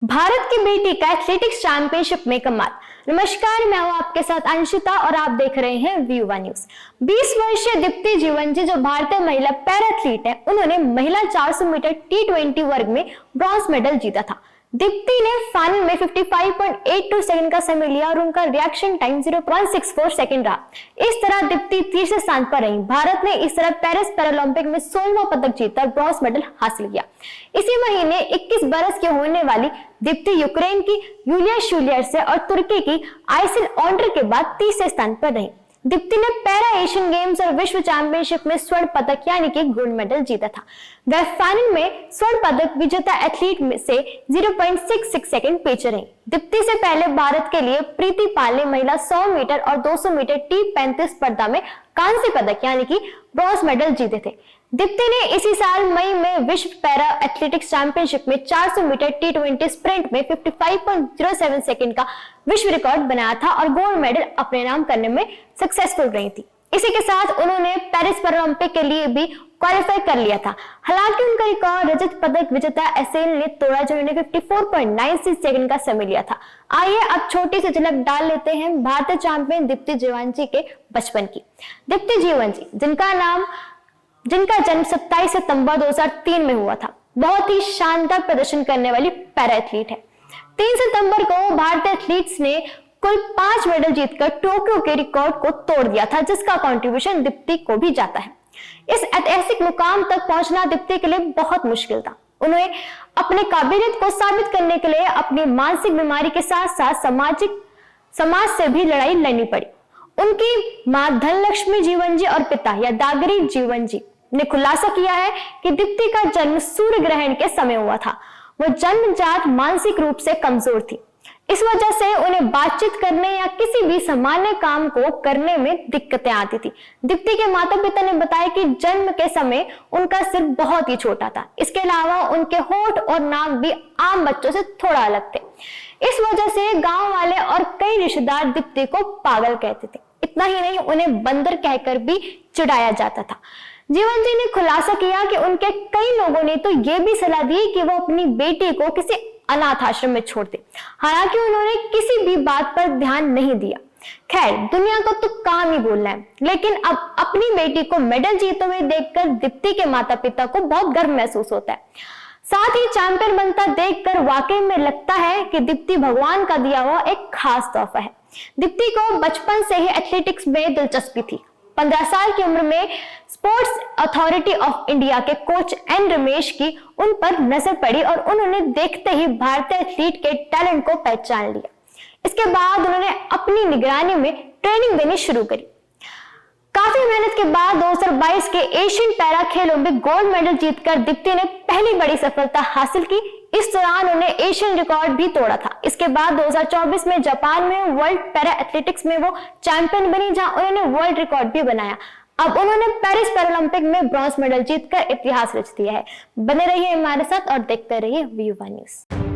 भारत की बेटी का एथलेटिक्स चैंपियनशिप में कमाल। नमस्कार, मैं हूं आपके साथ अंशिता और आप देख रहे हैं व्यू वन न्यूज। 20 वर्षीय दीप्ति जीवनजी जो भारतीय महिला पैरा एथलीट है, उन्होंने महिला 400 मीटर T20 वर्ग में ब्रॉन्ज मेडल जीता था। दीप्ति ने फाइनल में 55.82 सेकंड का समय लिया और उनका रिएक्शन टाइम 0.64 सेकंड रहा। इस तरह दीप्ति तीसरे स्थान पर रही। भारत ने इस तरह पेरिस पैरालंपिक में 16वां पदक जीतकर ब्रॉन्ज मेडल हासिल किया। इसी महीने 21 बरस की होने वाली दीप्ति यूक्रेन की यूलिया शूलियर से और तुर्की की आइसिल ऑन्ड्र के बाद तीसरे स्थान पर रही। दीप्ति ने पैरा एशियन गेम्स और विश्व चैंपियनशिप में स्वर्ण पदक यानी कि गोल्ड मेडल जीता था। वह फाइनल में स्वर्ण पदक विजेता एथलीट में से 0.66 सेकंड पीछे रही। दीप्ति से पहले भारत के लिए प्रीति पाल ने महिला 100 मीटर और 200 मीटर T35 स्पर्धा में कांस्य पदक यानी कि ब्रॉन्ज मेडल जीते थे। दीप्ति ने इसी साल मई में विश्व पैरा एथलेटिक्स चैंपियनशिप में 400 मीटर T20 स्प्रिंट में 55.07 सेकंड का विश्व रिकॉर्ड बनाया था और गोल्ड मेडल अपने नाम करने में सक्सेसफुल रही थी। इसी के साथ उन्होंने पेरिस पैरालंपिक के लिए भी क्वालिफाई कर लिया था। हालांकि उनका रिकॉर्ड रजत पदक विजेता एसेल ने तोड़ा, जिन्होंने 54.96 सेकंड का समय लिया था। आइए अब छोटी सी झलक डाल लेते हैं भारतीय चैंपियन दीप्ति जीवनजी के बचपन की। दीप्ति जीवनजी जिनका जन्म 27 सितंबर 2003 में हुआ था, बहुत ही शानदार प्रदर्शन करने वाली पैरा एथलीट है। 3 सितंबर को भारतीय एथलीट्स ने कुल 5 मेडल जीतकर टोक्यो के रिकॉर्ड को तोड़ दिया था, जिसका कंट्रीब्यूशन दीप्ति को भी जाता है। इस ऐतिहासिक मुकाम तक पहुंचना दीप्ति के लिए बहुत मुश्किल था। उन्हें अपने काबिलियत को साबित करने के लिए अपनी मानसिक बीमारी के साथ साथ समाज से भी लड़ाई लड़नी पड़ी। उनकी मां धनलक्ष्मी जीवनजी और पिता यदागिरी जीवनजी ने खुलासा किया है कि दीप्ति का जन्म सूर्य ग्रहण के समय हुआ था। वो जन्मजात मानसिक रूप से कमजोर थी। इस वजह से उन्हें बातचीत करने या किसी भी सामान्य काम को करने में दिक्कतें आती थी। दीप्ति के माता पिता ने बताया कि जन्म के समय उनका सिर बहुत ही छोटा था। इसके अलावा उनके होंठ और नाक भी आम बच्चों से थोड़ा अलग थे। इस वजह से गांव वाले और कई रिश्तेदार दीप्ति को पागल कहते थे। इतना ही नहीं, उन्हें बंदर कहकर भी चिढ़ाया जाता था। जीवनजी ने खुलासा किया कि उनके कई लोगों ने तो ये भी सलाह दी कि वो अपनी बेटी को किसी अनाथ आश्रम में छोड़ दे। हालांकि उन्होंने किसी भी बात पर ध्यान नहीं दिया। खैर, दुनिया को तो काम ही बोलना है, लेकिन अब अपनी बेटी को मेडल जीते हुए देखकर दीप्ति के माता पिता को बहुत गर्व महसूस होता है। साथ ही चैंपियन बनता देखकर वाकई में लगता है कि दीप्ति भगवान का दिया हुआ एक खास तोहफा है। दीप्ति को बचपन से ही एथलेटिक्स में दिलचस्पी थी। 15 साल की उम्र में स्पोर्ट्स अथॉरिटी ऑफ इंडिया के कोच एन रमेश की उन पर नजर पड़ी और उन्होंने देखते ही भारतीय एथलीट के टैलेंट को पहचान लिया। इसके बाद उन्होंने अपनी निगरानी में ट्रेनिंग देनी शुरू करी। काफी मेहनत के बाद 2022 के एशियन पैरा खेलों में गोल्ड मेडल जीतकर दीप्ति ने पहली बड़ी सफलता हासिल की। इस दौरान उन्हें एशियन रिकॉर्ड भी तोड़ा था। इसके बाद 2024 में जापान में वर्ल्ड पैरा एथलेटिक्स में वो चैंपियन बनी, जहां उन्होंने वर्ल्ड रिकॉर्ड भी बनाया। अब उन्होंने पेरिस पैरालंपिक में ब्रॉन्ज मेडल जीतकर इतिहास रच दिया है। बने रहिए हमारे साथ और देखते रहिए व्यू वन न्यूज।